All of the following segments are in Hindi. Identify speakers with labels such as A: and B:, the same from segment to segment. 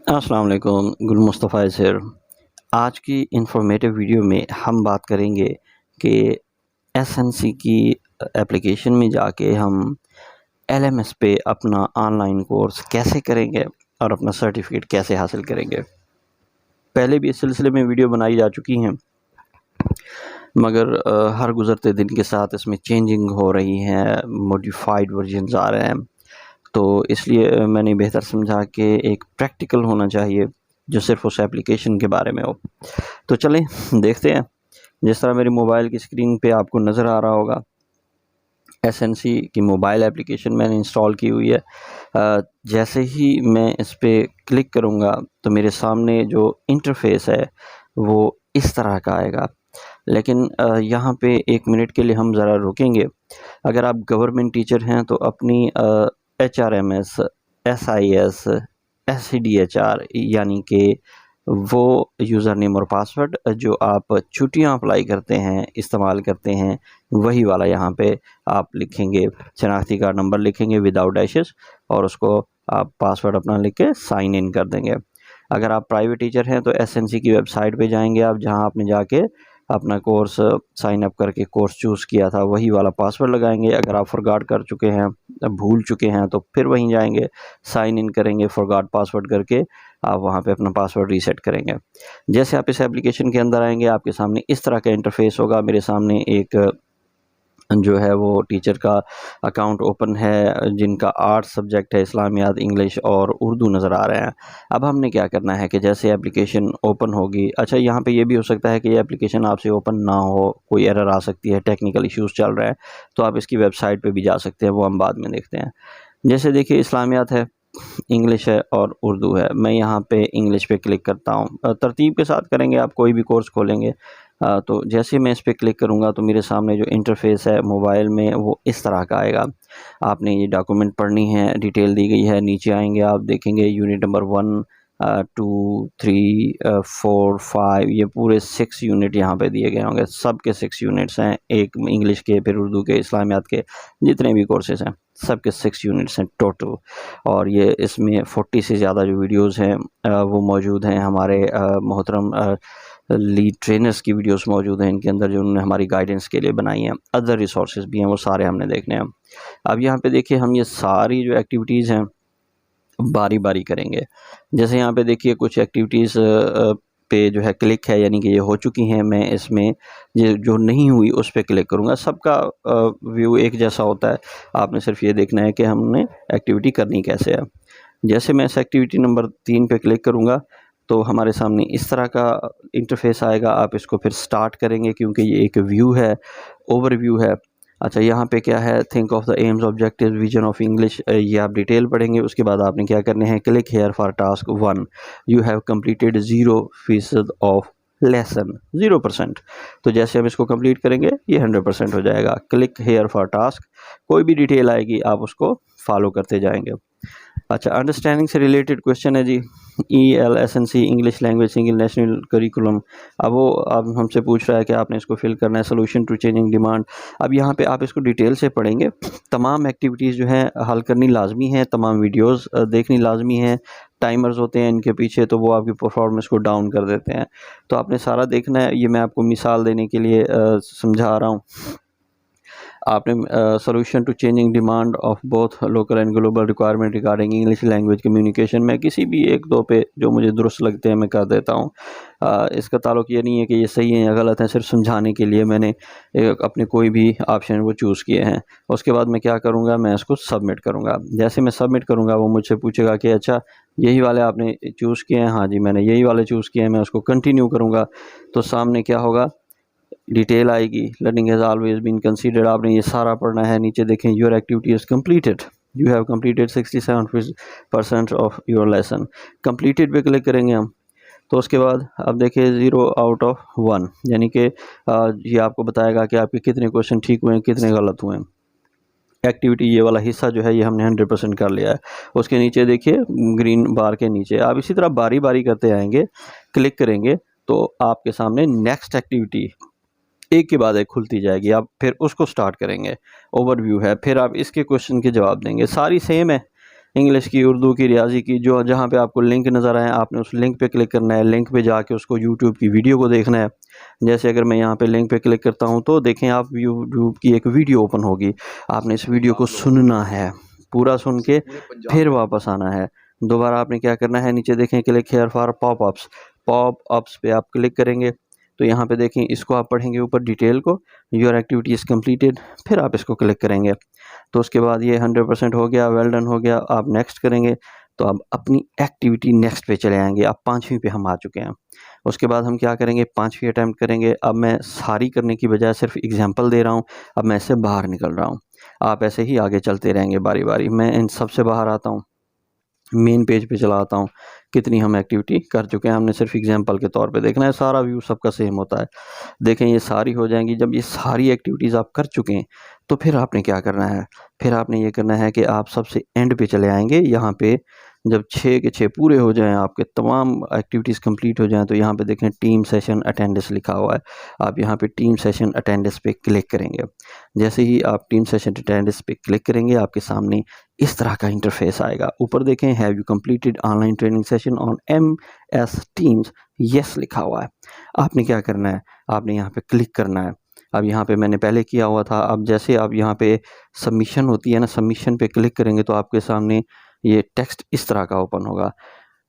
A: अस्सलाम वालेकुम, गुल मुस्तफ़ा सर। आज की इंफॉर्मेटिव वीडियो में हम बात करेंगे कि एसएनसी की एप्लीकेशन में जाके हम एलएमएस पे अपना ऑनलाइन कोर्स कैसे करेंगे और अपना सर्टिफिकेट कैसे हासिल करेंगे। पहले भी इस सिलसिले में वीडियो बनाई जा चुकी हैं, मगर हर गुज़रते दिन के साथ इसमें चेंजिंग हो रही है, मॉडिफाइड वर्जन्स आ रहे हैं। तो इसलिए मैंने बेहतर समझा कि एक प्रैक्टिकल होना चाहिए जो सिर्फ उस एप्लीकेशन के बारे में हो। तो चलें देखते हैं। जिस तरह मेरी मोबाइल की स्क्रीन पे आपको नज़र आ रहा होगा, एसएनसी की मोबाइल एप्लीकेशन मैंने इंस्टॉल की हुई है। जैसे ही मैं इस पर क्लिक करूँगा तो मेरे सामने जो इंटरफेस है वो इस तरह का आएगा। लेकिन यहाँ पे 1 मिनट के लिए हम ज़रा रुकेंगे। अगर आप गवर्नमेंट टीचर हैं तो अपनी HRMS, SIS, SCDHR यानी कि वो यूज़र नेम और पासवर्ड जो आप छुट्टियाँ अप्लाई करते हैं, इस्तेमाल करते हैं, वही वाला यहाँ पे आप लिखेंगे। शनाख्ती कार्ड नंबर लिखेंगे विदाउट डैशेस और उसको आप पासवर्ड अपना लिख के साइन इन कर देंगे। अगर आप प्राइवेट टीचर हैं तो एसएनसी की वेबसाइट पे जाएंगे आप, जहाँ आपने जाके अपना कोर्स साइन अप करके कोर्स चूज़ किया था वही वाला पासवर्ड लगाएंगे। अगर आप फॉरगॉट कर चुके हैं, भूल चुके हैं, तो फिर वहीं जाएंगे, साइन इन करेंगे फॉरगॉट पासवर्ड करके, आप वहां पे अपना पासवर्ड रीसेट करेंगे। जैसे आप इस एप्लीकेशन के अंदर आएंगे आपके सामने इस तरह का इंटरफेस होगा। मेरे सामने एक जो है वो टीचर का अकाउंट ओपन है, जिनका 8 सब्जेक्ट है, इस्लामियात, इंग्लिश और उर्दू नज़र आ रहे हैं। अब हमने क्या करना है कि जैसे एप्लीकेशन ओपन होगी, अच्छा यहाँ पे ये भी हो सकता है कि ये एप्लीकेशन आपसे ओपन ना हो, कोई एरर आ सकती है, टेक्निकल इश्यूज़ चल रहे हैं, तो आप इसकी वेबसाइट पे भी जा सकते हैं, वो हम बाद में देखते हैं। जैसे देखिए इस्लामियात है, इंग्लिश है और उर्दू है। मैं यहाँ पे इंग्लिश पे क्लिक करता हूँ। तरतीब के साथ करेंगे, आप कोई भी कोर्स खोलेंगे तो जैसे मैं इस पर क्लिक करूँगा तो मेरे सामने जो इंटरफेस है मोबाइल में वो इस तरह का आएगा। आपने ये डॉक्यूमेंट पढ़नी है, डिटेल दी गई है। नीचे आएंगे आप देखेंगे यूनिट नंबर 1, 2, 3, 4, 5, ये पूरे 6 यूनिट यहाँ पे दिए गए होंगे। सब के 6 यूनिट्स हैं, एक इंग्लिश के, फिर उर्दू के, इस्लामियात के, जितने भी कोर्सेज हैं सब के 6 यूनिट्स हैं टोटल। और ये इसमें 40 से ज़्यादा जो वीडियोस हैं वो मौजूद हैं। हमारे मोहतरम लीड ट्रेनर्स की वीडियोस मौजूद हैं इनके अंदर, जो उन्होंने हमारी गाइडेंस के लिए बनाई हैं। अदर रिसोर्सेज भी हैं, वो सारे हमने देखने हैं। अब यहाँ पे देखिए हम ये सारी जो एक्टिविटीज़ हैं बारी बारी करेंगे। जैसे यहाँ पे देखिए कुछ एक्टिविटीज़ पे जो है क्लिक है, यानी कि ये हो चुकी हैं। मैं इसमें ये जो नहीं हुई उस पर क्लिक करूँगा। सबका व्यू एक जैसा होता है, आपने सिर्फ ये देखना है कि हमने एक्टिविटी करनी कैसे है। जैसे मैं इस एक्टिविटी नंबर 3 पे क्लिक करूँगा तो हमारे सामने इस तरह का इंटरफेस आएगा। आप इसको फिर स्टार्ट करेंगे क्योंकि ये एक व्यू है, ओवरव्यू है। अच्छा यहाँ पे क्या है, think of the AIIMS, objective, vision of English, ये आप डिटेल पढ़ेंगे। उसके बाद आपने क्या करने हैं, click here for task 1, you have completed 0% of lesson, 0%। तो जैसे हम इसको कंप्लीट करेंगे ये 100% हो जाएगा। क्लिक हेयर फॉर टास्क, कोई भी डिटेल आएगी आप उसको फॉलो करते जाएंगे। अच्छा, अंडरस्टैंडिंग से रिलेटेड क्वेश्चन है जी, ELSNC English language single national curriculum. अब हमसे पूछ रहा है कि आपने इसको फिल करना है। सोल्यूशन टू चेंजिंग डिमांड, अब यहाँ पे आप इसको डिटेल से पढ़ेंगे। तमाम एक्टिविटीज़ जो हैं हल करनी लाजमी है, तमाम वीडियोस देखनी लाजमी है। टाइमर्स होते हैं इनके पीछे, तो वो आपकी परफॉर्मेंस को डाउन कर देते हैं। तो आपने सारा देखना है। ये मैं आपको मिसाल देने के लिए समझा रहा हूँ। आपने solution to changing demand of both local and global requirement regarding English language communication में किसी भी 1-2 पे जो मुझे दुरुस्त लगते हैं मैं कर देता हूँ। इसका ताल्लुक ये नहीं है कि ये सही है या गलत है, सिर्फ समझाने के लिए मैंने अपने कोई भी ऑप्शन वो चूज़ किए हैं। उसके बाद मैं क्या करूँगा, मैं इसको सबमिट करूँगा। जैसे मैं सबमिट करूँगा वो मुझसे पूछेगा कि अच्छा यही वाले आपने चूज़ किए हैं। हाँ जी, मैंने यही वाले चूज़ किए हैं। मैं उसको कंटिन्यू करूँगा तो सामने क्या होगा, डिटेल आएगी। Learning has always been considered, आपने ये सारा पढ़ना है। नीचे देखें, your activity is completed, you have completed 67% of your lesson. Completed पे क्लिक करेंगे हम तो उसके बाद अब देखिए 0 आउट ऑफ 1, यानी कि ये आपको बताएगा कि आपके कितने क्वेश्चन ठीक हुए हैं, कितने गलत हुए हैं। एक्टिविटी ये वाला हिस्सा जो है ये हमने 100% कर लिया है। उसके नीचे देखिए ग्रीन बार के नीचे आप इसी तरह बारी बारी करते आएंगे, क्लिक करेंगे तो आपके सामने नेक्स्ट एक्टिविटी एक के बाद एक खुलती जाएगी। आप फिर उसको स्टार्ट करेंगे, ओवरव्यू है, फिर आप इसके क्वेश्चन के जवाब देंगे। सारी सेम है, इंग्लिश की, उर्दू की, रियाजी की, जो जहाँ पे आपको लिंक नज़र आए आपने उस लिंक पे क्लिक करना है। लिंक पे जाके उसको यूट्यूब की वीडियो को देखना है। जैसे अगर मैं यहाँ पे लिंक पे क्लिक करता हूँ तो देखें आप यूट्यूब की एक वीडियो ओपन होगी। आपने इस वीडियो को सुनना है, पूरा सुन के फिर वापस आना है। दोबारा आपने क्या करना है, नीचे देखें click here for popups, popups पे आप क्लिक करेंगे तो यहाँ पे देखें इसको आप पढ़ेंगे ऊपर डिटेल को, योर एक्टिविटी इज़ कम्प्लीटेड, फिर आप इसको क्लिक करेंगे तो उसके बाद ये 100% हो गया, वेल डन हो गया। आप नेक्स्ट करेंगे तो आप अपनी एक्टिविटी नेक्स्ट पे चले आएंगे। अब 5वीं पे हम आ चुके हैं। उसके बाद हम क्या करेंगे, 5वीं अटैम्प्ट करेंगे। अब मैं सारी करने की बजाय सिर्फ एग्जाम्पल दे रहा हूँ, अब मैं इससे बाहर निकल रहा हूँ। आप ऐसे ही आगे चलते रहेंगे बारी बारी। मैं इन सब से बाहर आता हूँ, मेन पेज पे चला आता हूँ। कितनी हम एक्टिविटी कर चुके हैं, हमने सिर्फ एग्जांपल के तौर पे देखना है। सारा व्यू सबका सेम होता है। देखें ये सारी हो जाएंगी। जब ये सारी एक्टिविटीज़ आप कर चुके हैं तो फिर आपने क्या करना है, फिर आपने ये करना है कि आप सबसे एंड पे चले आएंगे। यहाँ पे जब 6 के 6 पूरे हो जाएं, आपके तमाम एक्टिविटीज़ कंप्लीट हो जाएं, तो यहाँ पे देखें टीम सेशन अटेंडेंस लिखा हुआ है। आप यहाँ पे टीम सेशन अटेंडेंस पे क्लिक करेंगे। जैसे ही आप टीम सेशन अटेंडेंस पे क्लिक करेंगे आपके सामने इस तरह का इंटरफेस आएगा। ऊपर देखें have you completed online training session on MS teams, yes लिखा हुआ है। आपने क्या करना है, आपने यहाँ पे क्लिक करना है। अब यहाँ पे मैंने पहले किया हुआ था। अब जैसे आप यहाँ पे सबमिशन होती है ना, सबमिशन पे क्लिक करेंगे तो आपके सामने ये टेक्स्ट इस तरह का ओपन होगा।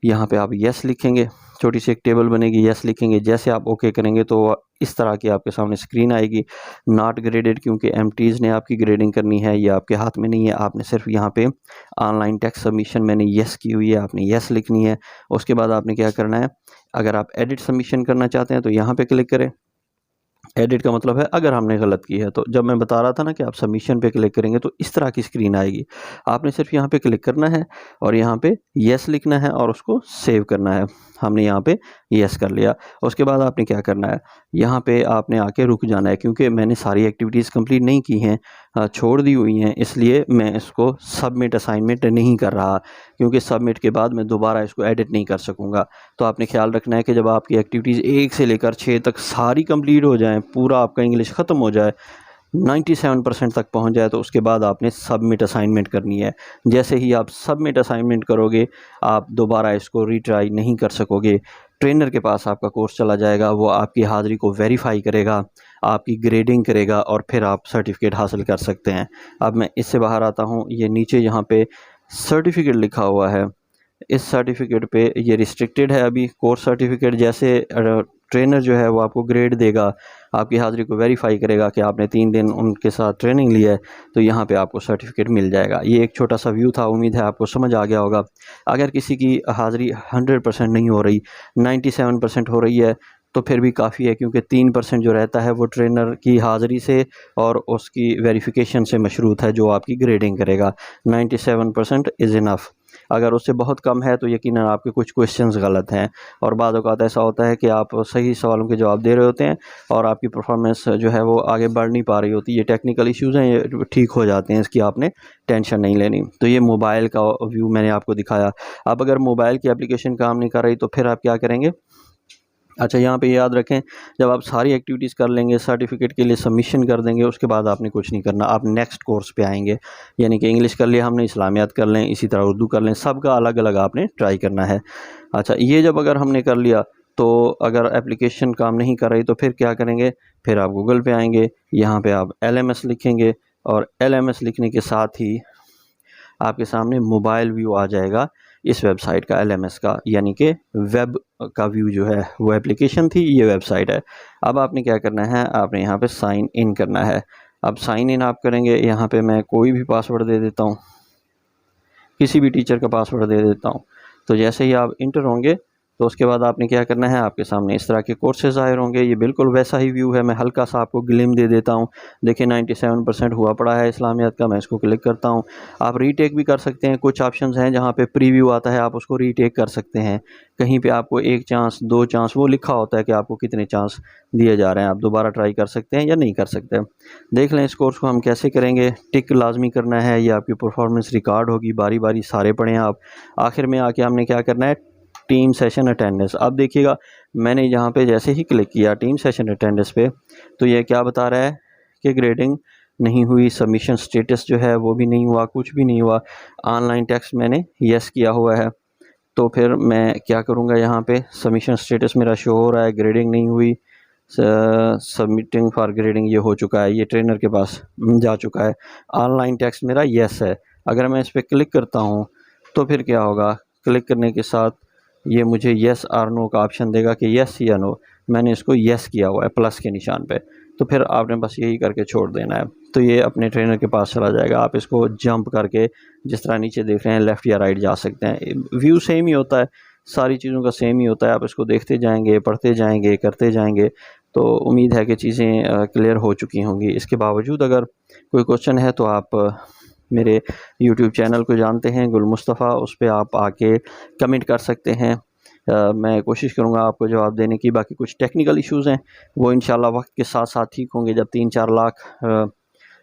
A: यहाँ पे आप यस लिखेंगे, छोटी सी एक टेबल बनेगी, यस लिखेंगे। जैसे आप ओके करेंगे तो इस तरह की आपके सामने स्क्रीन आएगी। नॉट ग्रेडेड, क्योंकि एमटीज़ ने आपकी ग्रेडिंग करनी है, ये आपके हाथ में नहीं है। आपने सिर्फ यहाँ पे ऑनलाइन टेक्स्ट सबमिशन मैंने यस की हुई है, आपने यस लिखनी है। उसके बाद आपने क्या करना है, अगर आप एडिट सबमिशन करना चाहते हैं तो यहाँ पे क्लिक करें। एडिट का मतलब है अगर हमने गलत की है। तो जब मैं बता रहा था ना कि आप सबमिशन पे क्लिक करेंगे तो इस तरह की स्क्रीन आएगी। आपने सिर्फ यहाँ पे क्लिक करना है और यहाँ पे यस लिखना है और उसको सेव करना है। हमने यहाँ पे यस कर लिया। उसके बाद आपने क्या करना है, यहाँ पे आपने आके रुक जाना है, क्योंकि मैंने सारी एक्टिविटीज़ कंप्लीट नहीं की हैं, छोड़ दी हुई हैं, इसलिए मैं इसको सबमिट असाइनमेंट नहीं कर रहा, क्योंकि सबमिट के बाद मैं दोबारा इसको एडिट नहीं कर सकूँगा। तो आपने ख्याल रखना है कि जब आपकी एक्टिविटीज़ 1 से लेकर 6 तक सारी कंप्लीट हो जाएं, पूरा आपका इंग्लिश ख़त्म हो जाए, 97% तक पहुंच जाए, तो उसके बाद आपने सबमिट असाइनमेंट करनी है। जैसे ही आप सबमिट असाइनमेंट करोगे आप दोबारा इसको रीट्राई नहीं कर सकोगे। ट्रेनर के पास आपका कोर्स चला जाएगा, वो आपकी हाज़िरी को वेरीफाई करेगा, आपकी ग्रेडिंग करेगा और फिर आप सर्टिफिकेट हासिल कर सकते हैं। अब मैं इससे बाहर आता हूँ। ये नीचे यहाँ पे सर्टिफिकेट लिखा हुआ है, इस सर्टिफिकेट पे ये रिस्ट्रिक्टेड है अभी। कोर्स सर्टिफिकेट जैसे ट्रेनर जो है वो आपको ग्रेड देगा, आपकी हाज़िरी को वेरीफाई करेगा कि आपने 3 दिन उनके साथ ट्रेनिंग ली है, तो यहाँ पे आपको सर्टिफिकेट मिल जाएगा। ये एक छोटा सा व्यू था, उम्मीद है आपको समझ आ गया होगा। अगर किसी की हाज़िरी 100% नहीं हो रही, 97% हो रही है, तो फिर भी काफ़ी है, क्योंकि 3% जो रहता है वो ट्रेनर की हाज़िरी से और उसकी वेरिफिकेशन से मशरूत है, जो आपकी ग्रेडिंग करेगा। 97% इज़ इनफ। अगर उससे बहुत कम है तो यकीनन आपके कुछ क्वेश्चंस गलत हैं, और बाद औक़ात ऐसा होता है कि आप सही सवालों के जवाब दे रहे होते हैं और आपकी परफॉर्मेंस जो है वो आगे बढ़ नहीं पा रही होती। ये टेक्निकल इश्यूज़ हैं, ये ठीक हो जाते हैं, इसकी आपने टेंशन नहीं लेनी। तो ये मोबाइल का व्यू मैंने आपको दिखाया। अब अगर मोबाइल की एप्लीकेशन काम नहीं कर रही तो फिर आप क्या करेंगे। अच्छा, यहाँ पे याद रखें, जब आप सारी एक्टिविटीज़ कर लेंगे, सर्टिफिकेट के लिए सबमिशन कर देंगे, उसके बाद आपने कुछ नहीं करना, आप नेक्स्ट कोर्स पे आएंगे। यानी कि इंग्लिश कर लिया हमने, इस्लामियात कर लें, इसी तरह उर्दू कर लें, सबका अलग अलग आपने ट्राई करना है। अच्छा, ये जब अगर हमने कर लिया तो अगर एप्लीकेशन काम नहीं कर रही तो फिर क्या करेंगे, फिर आप गूगल पे आएंगे, यहाँ पे आप LMS लिखेंगे और LMS लिखने के साथ ही आपके सामने मोबाइल व्यू आ जाएगा इस वेबसाइट का, LMS का, यानी कि वेब का व्यू जो है वो एप्लीकेशन थी, ये वेबसाइट है। अब आपने क्या करना है, आपने यहाँ पे साइन इन करना है। अब साइन इन आप करेंगे, यहाँ पे मैं कोई भी पासवर्ड दे देता हूँ, किसी भी टीचर का पासवर्ड दे देता हूँ। तो जैसे ही आप इंटर होंगे तो उसके बाद आपने क्या करना है, आपके सामने इस तरह के कोर्सेज ज़ाहिर होंगे। ये बिल्कुल वैसा ही व्यू है, मैं हल्का सा आपको ग्लिम दे देता हूँ। देखिए 97% हुआ पड़ा है इस्लामियात का, मैं इसको क्लिक करता हूँ। आप रीटेक भी कर सकते हैं, कुछ ऑप्शंस हैं जहाँ पे प्रीव्यू आता है, आप उसको रीटेक कर सकते हैं। कहीं पे आपको 1 चांस 2 चांस वो लिखा होता है कि आपको कितने चांस दिए जा रहे हैं, आप दोबारा ट्राई कर सकते हैं या नहीं कर सकते। देख लें इस कोर्स को हम कैसे करेंगे। टिक लाजमी करना है, ये आपकी परफॉर्मेंस रिकॉर्ड होगी, बारी बारी सारे पढ़ें आप। आखिर में आके हमने क्या करना है, टीम सेशन अटेंडेंस। अब देखिएगा मैंने यहाँ पे जैसे ही क्लिक किया टीम सेशन अटेंडेंस पे, तो ये क्या बता रहा है कि ग्रेडिंग नहीं हुई, सबमिशन स्टेटस जो है वो भी नहीं हुआ, कुछ भी नहीं हुआ। ऑनलाइन टेक्स्ट मैंने येस किया हुआ है, तो फिर मैं क्या करूँगा, यहाँ पे सबमिशन स्टेटस मेरा शो हो रहा है, ग्रेडिंग नहीं हुई, सबमिटिंग फॉर ग्रेडिंग ये हो चुका है, ये ट्रेनर के पास जा चुका है। ऑनलाइन टेक्स्ट मेरा येस है। अगर मैं इस पर क्लिक करता हूँ तो फिर क्या होगा, क्लिक करने के साथ ये मुझे येस और नो का ऑप्शन देगा कि येस या नो। मैंने इसको येस किया हुआ है प्लस के निशान पे, तो फिर आपने बस यही करके छोड़ देना है, तो ये अपने ट्रेनर के पास चला जाएगा। आप इसको जंप करके जिस तरह नीचे देख रहे हैं लेफ़्ट या राइट जा सकते हैं। व्यू सेम ही होता है, सारी चीज़ों का सेम ही होता है। आप इसको देखते जाएंगे, पढ़ते जाएंगे, करते जाएंगे, तो उम्मीद है कि चीज़ें क्लियर हो चुकी होंगी। इसके बावजूद अगर कोई क्वेश्चन है तो आप मेरे YouTube चैनल को जानते हैं गुल मुस्तफ़ा, उस पर आप आके कमेंट कर सकते हैं। मैं कोशिश करूँगा आपको जवाब देने की। बाकी कुछ टेक्निकल इश्यूज़ हैं वो इंशाल्लाह वक्त के साथ साथ ठीक होंगे। जब 3-4 लाख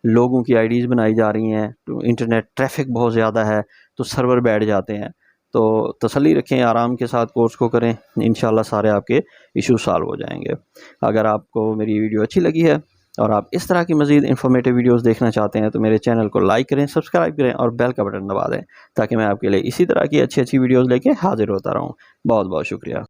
A: लोगों की आईडीज़ बनाई जा रही हैं, तो इंटरनेट ट्रैफिक बहुत ज़्यादा है, तो सर्वर बैठ जाते हैं। तो तसल्ली रखें, आराम के साथ कोर्स को करें, इंशाल्लाह सारे आपके इशू सॉल्व हो जाएंगे। अगर आपको मेरी वीडियो अच्छी लगी है और आप इस तरह की मज़ीद इन्फॉर्मेटिव वीडियोस देखना चाहते हैं तो मेरे चैनल को लाइक करें, सब्सक्राइब करें और बेल का बटन दबा दें, ताकि मैं आपके लिए इसी तरह की अच्छी अच्छी वीडियोस लेके हाजिर होता रहूं। बहुत बहुत शुक्रिया।